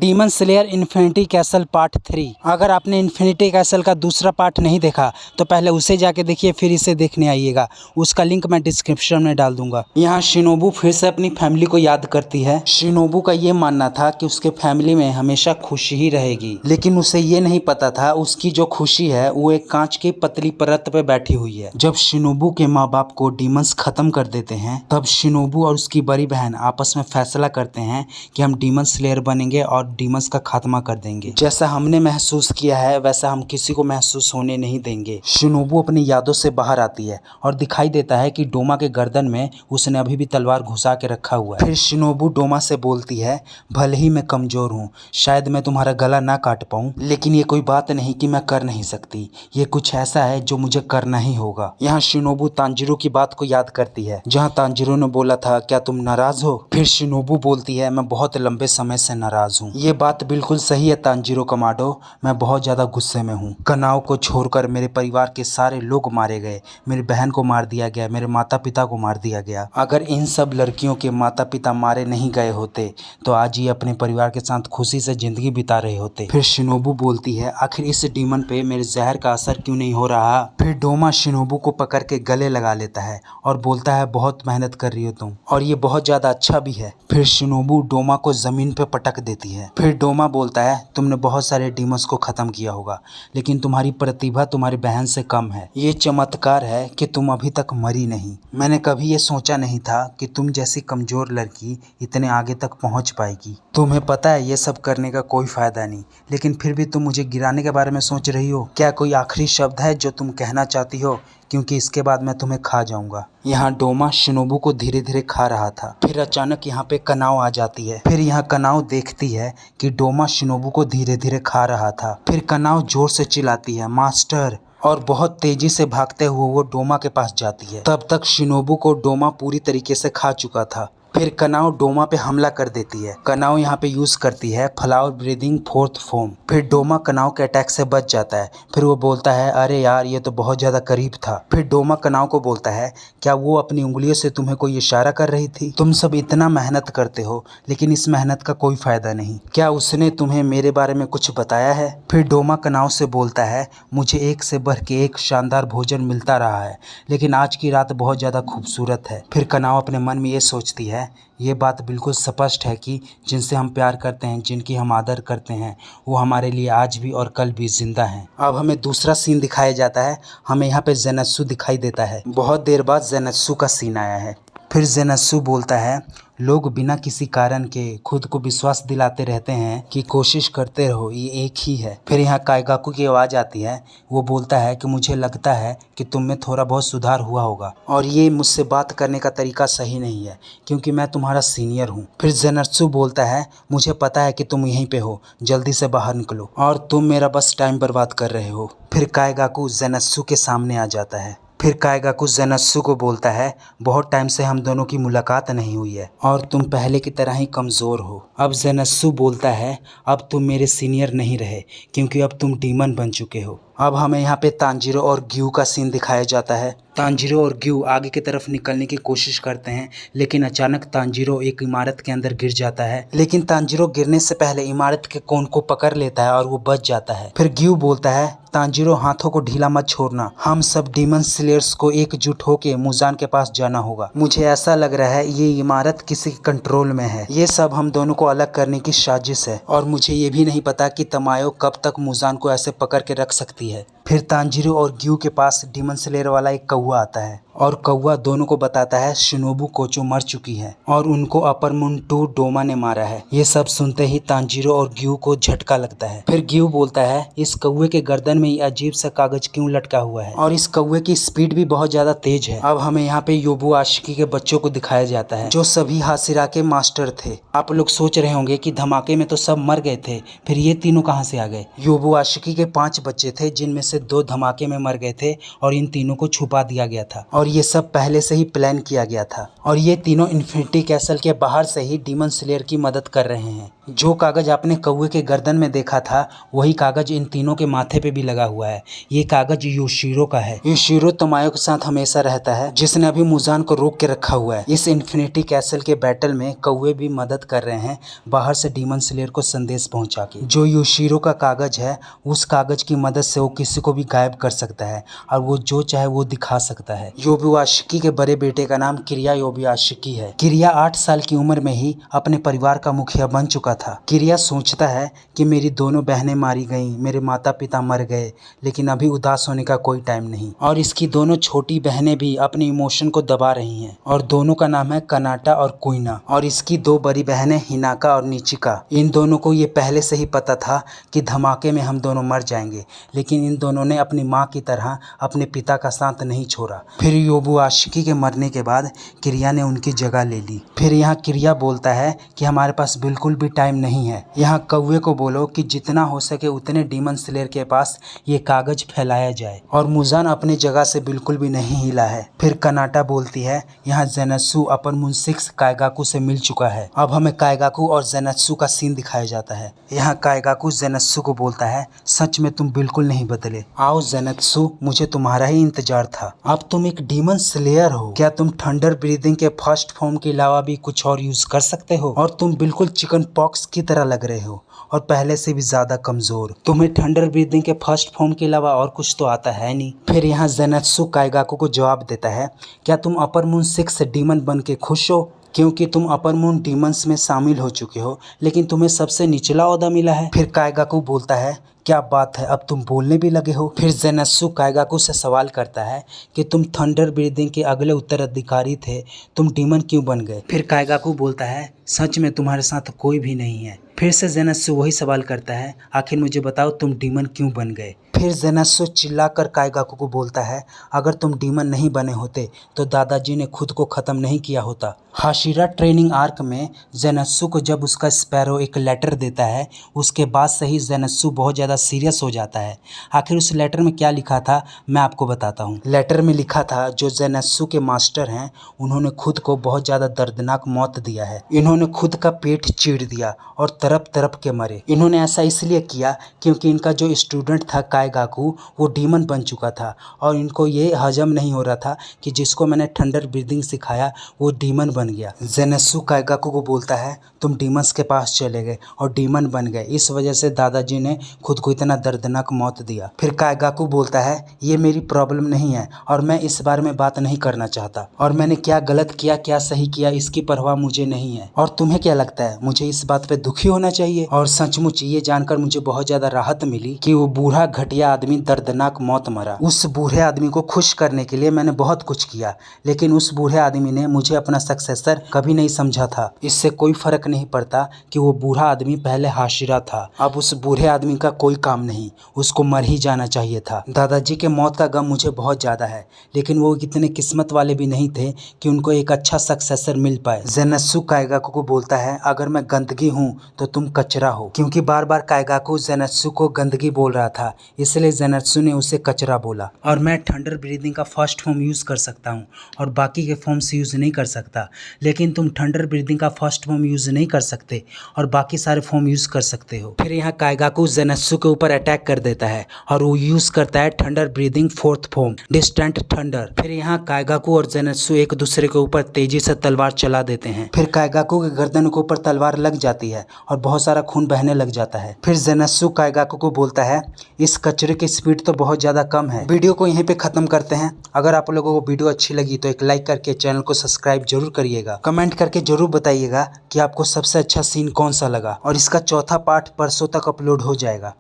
Demon slayer infinity castle part 3। अगर आपने infinity castle का दूसरा पार्ट नहीं देखा तो पहले उसे जाके देखिए, फिर इसे देखने आइएगा। उसका लिंक मैं डिस्क्रिप्शन में डाल दूंगा। यहाँ शिनोबू फिर से अपनी फैमिली को याद करती है। शिनोबू का ये मानना था कि उसके फैमिली में हमेशा खुशी ही रहेगी, लेकिन उसे ये नहीं पता था उसकी जो खुशी है वो एक कांच की पतली परत पे बैठी हुई है। जब शिनोबू के माँ बाप को डीमंस खत्म कर देते हैं, तब शिनोबू और उसकी बड़ी बहन आपस में फैसला करते हैं कि हम डीमन स्लेयर बनेंगे और डीमंस का खात्मा कर देंगे। जैसा हमने महसूस किया है वैसा हम किसी को महसूस होने नहीं देंगे। शिनोबू अपनी यादों से बाहर आती है और दिखाई देता है कि डोमा के गर्दन में उसने अभी भी तलवार घुसा के रखा हुआ है। फिर शिनोबू डोमा से बोलती है, भले ही मैं कमजोर हूँ, शायद मैं तुम्हारा गला ना काट पाऊँ, लेकिन ये कोई बात नहीं कि मैं कर नहीं सकती। ये कुछ ऐसा है जो मुझे करना ही होगा। यहाँ शिनोबू तांजीरो की बात को याद करती है, जहाँ तांजीरो ने बोला था, क्या तुम नाराज हो? फिर शिनोबू बोलती है, मैं बहुत लंबे समय से नाराज हूँ। ये बात बिल्कुल सही है तांजीरो कमाडो, मैं बहुत ज्यादा गुस्से में हूँ। कनाओ को छोड़कर मेरे परिवार के सारे लोग मारे गए, मेरी बहन को मार दिया गया, मेरे माता पिता को मार दिया गया। अगर इन सब लड़कियों के माता पिता मारे नहीं गए होते तो आज ये अपने परिवार के साथ खुशी से जिंदगी बिता रहे होते। फिर शिनोबू बोलती है, आखिर इस डीमन पे मेरे जहर का असर क्यों नहीं हो रहा? फिर डोमा शिनोबू को पकड़ के गले लगा लेता है और बोलता है, बहुत मेहनत कर रही हो तुम, और ये बहुत ज्यादा अच्छा भी है। फिर शिनोबू डोमा को जमीन पे पटक देती है। फिर डोमा बोलता है, तुमने बहुत सारे डीमंस को खत्म किया होगा, लेकिन तुम्हारी प्रतिभा तुम्हारी बहन से कम है। ये चमत्कार है कि तुम अभी तक मरी नहीं। मैंने कभी ये सोचा नहीं था कि तुम जैसी कमजोर लड़की इतने आगे तक पहुंच पाएगी। तुम्हें पता है ये सब करने का कोई फायदा नहीं, लेकिन फिर भी तुम मुझे गिराने के बारे में सोच रही हो। क्या कोई आखिरी शब्द है जो तुम कहना चाहती हो? क्योंकि इसके बाद मैं तुम्हें खा जाऊंगा। यहाँ डोमा शिनोबू को धीरे धीरे खा रहा था। फिर अचानक यहाँ पे कनाओ आ जाती है। फिर यहाँ कनाओ देखती है कि डोमा शिनोबू को धीरे धीरे खा रहा था। फिर कनाओ जोर से चिल्लाती है, मास्टर, और बहुत तेजी से भागते हुए वो डोमा के पास जाती है। तब तक शिनोबू को डोमा पूरी तरीके से खा चुका था। फिर कनाओ डोमा पे हमला कर देती है। कनाओ यहाँ पे यूज करती है फ्लावर ब्रीदिंग फोर्थ फॉर्म। फिर डोमा कनाओ के अटैक से बच जाता है। फिर वो बोलता है, अरे यार ये तो बहुत ज्यादा करीब था। फिर डोमा कनाओ को बोलता है, क्या वो अपनी उंगलियों से तुम्हें कोई इशारा कर रही थी? तुम सब इतना मेहनत करते हो लेकिन इस मेहनत का कोई फायदा नहीं। क्या उसने तुम्हें मेरे बारे में कुछ बताया है? फिर डोमा कनाओ से बोलता है, मुझे एक से बढ़ के एक शानदार भोजन मिलता रहा है, लेकिन आज की रात बहुत ज्यादा खूबसूरत है। फिर कनाओ अपने मन में ये सोचती है, ये बात बिल्कुल स्पष्ट है कि जिनसे हम प्यार करते हैं, जिनकी हम आदर करते हैं, वो हमारे लिए आज भी और कल भी जिंदा हैं। अब हमें दूसरा सीन दिखाया जाता है। हमें यहाँ पे ज़ेनात्सु दिखाई देता है। बहुत देर बाद ज़ेनात्सु का सीन आया है। फिर ज़ेनात्सु बोलता है, लोग बिना किसी कारण के खुद को विश्वास दिलाते रहते हैं कि कोशिश करते रहो, ये एक ही है। फिर यहाँ काइगाकू की आवाज़ आती है। वो बोलता है कि मुझे लगता है कि तुम में थोड़ा बहुत सुधार हुआ होगा और ये मुझसे बात करने का तरीका सही नहीं है, क्योंकि मैं तुम्हारा सीनियर हूँ। फिर ज़ेनात्सु बोलता है, मुझे पता है कि तुम यहीं पे हो, जल्दी से बाहर निकलो, और तुम मेरा बस टाइम बर्बाद कर रहे हो। फिर काइगाकू ज़ेनात्सु के सामने आ जाता है। फिर काइगाकू ज़ेनात्सु को बोलता है, बहुत टाइम से हम दोनों की मुलाकात नहीं हुई है और तुम पहले की तरह ही कमज़ोर हो। अब ज़ेनात्सु बोलता है, अब तुम मेरे सीनियर नहीं रहे, क्योंकि अब तुम डीमन बन चुके हो। अब हमें यहाँ पे तांजीरो और ग्यू का सीन दिखाया जाता है। तांजीरो और ग्यू आगे की तरफ निकलने की कोशिश करते हैं, लेकिन अचानक तांजीरो एक इमारत के अंदर गिर जाता है। लेकिन तांजीरो गिरने से पहले इमारत के कोन को पकड़ लेता है और वो बच जाता है। फिर ग्यू बोलता है, तांजीरो हाथों को ढीला मत छोड़ना, हम सब डीमन स्लेयर्स को एकजुट होकर मुजान के पास जाना होगा। मुझे ऐसा लग रहा है ये इमारत किसी के कंट्रोल में है। ये सब हम दोनों को अलग करने की साजिश है, और मुझे ये भी नहीं पता कि तमायो कब तक मुजान को ऐसे पकड़ के रख सकती है। फिर तांजीरो और ग्यू के पास डीमन स्लेयर वाला एक कौवा आता है और कौवा दोनों को बताता है शिनोबू कोचो मर चुकी है और उनको अपर मुंटू डोमा ने मारा है। ये सब सुनते ही तांजीरो और ग्यू को झटका लगता है। फिर ग्यू बोलता है, इस कौवे के गर्दन में ये अजीब सा कागज क्यों लटका हुआ है, और इस कौवे की स्पीड भी बहुत ज्यादा तेज है। अब हमें यहाँ पे योबू आशिकी के बच्चों को दिखाया जाता है, जो सभी हाशिरा के मास्टर थे। आप लोग सोच रहे होंगे कि धमाके में तो सब मर गए थे, फिर ये तीनों कहाँ से आ गए? योबू आशिकी के 5 बच्चे थे, जिनमें से 2 धमाके में मर गए थे और इन तीनों को छुपा दिया गया था, और ये सब पहले से ही प्लान किया गया था। और ये तीनों इन्फिनिटी कैसल के बाहर से ही डीमन स्लेयर की मदद कर रहे हैं। जो कागज आपने कौवे के गर्दन में देखा था वही कागज इन तीनों के माथे पे भी लगा हुआ है। ये कागज योशिरो का है। योशिरो तोमायो के साथ हमेशा रहता है, जिसने अभी मुजान को रोक के रखा हुआ है। इस इन्फिनिटी कैसल के बैटल में कौवे भी मदद कर रहे हैं बाहर से डीमन स्लेयर को संदेश पहुंचा के। जो योशिरो का कागज है उस कागज की मदद से वो किसी को भी गायब कर सकता है और वो जो चाहे वो दिखा सकता है। योबुयाशिकी के बड़े बेटे का नाम किरिया योबुयाशिकी है। किरिया 8 साल की उम्र में ही अपने परिवार का मुखिया बन चुका था। किरिया सोचता है कि मेरी दोनों बहनें मारी गईं, मेरे माता पिता मर गए, लेकिन अभी उदास होने का कोई टाइम नहीं। और इसकी दोनों छोटी बहनें भी अपने इमोशन को दबा रही हैं और दोनों का नाम है कनाटा और कुइना। और इसकी 2 बड़ी बहनें हिनाका और निचिका। इन दोनों को ये पहले से ही पता था कि धमाके में हम दोनों मर जाएंगे, लेकिन इन दोनों ने अपनी माँ की तरह अपने पिता का साथ नहीं छोड़ा। फिर योबुयाशिकी के मरने के बाद किरिया ने उनकी जगह ले ली। फिर यहाँ किरिया बोलता है कि हमारे पास बिल्कुल भी टाइम नहीं है। यहाँ कौवे को बोलो कि जितना हो सके उतने डीमन स्लेयर के पास ये कागज फैलाया जाए। और मुजान अपनी जगह से बिल्कुल भी नहीं हिला है। फिर कनाटा बोलती है यहाँ ज़ेनात्सु अपर मून 6 काइगाकू से मिल चुका है। अब हमें काइगाकू और ज़ेनात्सु का सीन दिखाया जाता है। यहाँ काइगाकू ज़ेनात्सु को बोलता है सच में तुम बिल्कुल नहीं बदले। आओ ज़ेनात्सु, मुझे तुम्हारा ही इंतजार था। अब तुम एक डीमन स्लेयर हो। क्या तुम थंडर ब्रीदिंग के फर्स्ट फॉर्म के अलावा भी कुछ और यूज कर सकते हो? और तुम बिल्कुल चिकन पॉक्स की तरह लग रहे हो और पहले से भी ज्यादा कमजोर। तुम्हें थंडर ब्रीदिंग के फर्स्ट फॉर्म के अलावा और कुछ तो आता है नहीं। फिर यहाँ ज़ेनात्सु काइगाकू को जवाब देता है क्या तुम अपर मून 6 डीमन बन के खुश हो? क्योंकि तुम अपर मून डीमंस में शामिल हो चुके हो, लेकिन तुम्हें सबसे निचला ओहदा मिला है। फिर काइगाकू बोलता है क्या बात है, अब तुम बोलने भी लगे हो। फिर ज़ेनात्सु काइगाकू से सवाल करता है कि तुम थंडर ब्रीदिंग के अगले उत्तराधिकारी थे, तुम डीमन क्यों बन गए? फिर काइगाकू बोलता है सच में तुम्हारे साथ कोई भी नहीं है। फिर से ज़ेनात्सु वही सवाल करता है आखिर मुझे बताओ तुम डीमन क्यों बन गए? फिर ज़ेनात्सु चिल्लाकर काइगाकू को बोलता है अगर तुम डीमन नहीं बने होते तो दादाजी ने खुद को ख़त्म नहीं किया होता। हाशिरा ट्रेनिंग आर्क में ज़ेनात्सु को जब उसका स्पैरो एक लेटर देता है उसके बाद से ही ज़ेनात्सु बहुत ज़्यादा सीरियस हो जाता है। आखिर उस लेटर में क्या लिखा था मैं आपको बताता हूँ। लेटर में लिखा था जो ज़ेनात्सु के मास्टर हैं उन्होंने खुद को बहुत ज़्यादा दर्दनाक मौत दिया है। इन्होंने खुद का पेट चीर दिया और तरफ तरफ के मरे। इन्होंने ऐसा इसलिए किया क्योंकि इनका जो स्टूडेंट था काइगाकू वो डीमन बन चुका था और इनको ये हजम नहीं हो रहा था कि जिसको मैंने थंडर ब्रीदिंग सिखाया वो डीमन बन गया। ज़ेनात्सु काइगाकू को बोलता है तुम डीमंस के पास चले गए और डीमन बन गए, इस वजह से दादाजी ने खुद को इतना दर्दनाक मौत दिया। फिर काइगाकू बोलता है ये मेरी प्रॉब्लम नहीं है और मैं इस बारे में बात नहीं करना चाहता और मैंने क्या गलत किया क्या सही किया इसकी परवाह मुझे नहीं है। और तुम्हें क्या लगता है मुझे इस बात पे दुखी होना चाहिए? और सचमुच ये जानकर मुझे बहुत ज्यादा राहत मिली कि वो बूढ़ा घटिया आदमी दर्दनाक मौत मरा। उस बूढ़े आदमी को खुश करने के लिए मैंने बहुत कुछ किया, लेकिन उस बूढ़े आदमी ने मुझे अपना सक्सेसर कभी नहीं समझा था। इससे कोई फर्क नहीं पड़ता कि वो बूढ़ा आदमी पहले हाशिरा था। अब उस बूढ़े आदमी का कोई काम नहीं, उसको मर ही जाना चाहिए था। दादाजी के मौत का गम मुझे बहुत ज्यादा है, लेकिन वो इतने किस्मत वाले भी नहीं थे कि उनको एक अच्छा सक्सेसर मिल पाए। ज़ेनात्सु काइगाकू को बोलता है अगर मैं गंदगी हूँ तो तुम कचरा हो। क्योंकि बार बार काइगाकू ज़ेनात्सु को गंदगी बोल रहा था, इसलिए ज़ेनात्सु ने उसे कचरा बोला। और मैं थंडर ब्रीदिंग का फर्स्ट फॉर्म यूज कर सकता हूँ और बाकी के फॉर्म्स यूज नहीं कर सकता, लेकिन तुम थंडर ब्रीदिंग का फर्स्ट फॉर्म यूज नहीं कर सकते और बाकी सारे फॉर्म यूज कर सकते हो। फिर यहाँ काइगाकू ज़ेनात्सु के ऊपर अटैक कर देता है और वो यूज करता है thunder breathing 4th form distant thunder. फिर यहाँ काइगाकू और ज़ेनात्सु एक दूसरे के ऊपर तेजी से तलवार चला देते हैं। फिर काइगाकू के गर्दन के ऊपर तलवार लग जाती है और बहुत सारा खून बहने लग जाता है। फिर ज़ेनात्सु काइगाकू को बोलता है इस कचरे की स्पीड तो बहुत ज्यादा कम है। वीडियो को यहीं पे खत्म करते हैं। अगर आप लोगों को वीडियो अच्छी लगी तो एक लाइक करके चैनल को सब्सक्राइब जरूर करिएगा। कमेंट करके जरूर बताइएगा कि आपको सबसे अच्छा सीन कौन सा लगा और इसका चौथा पार्ट परसों तक अपलोड हो जाएगा।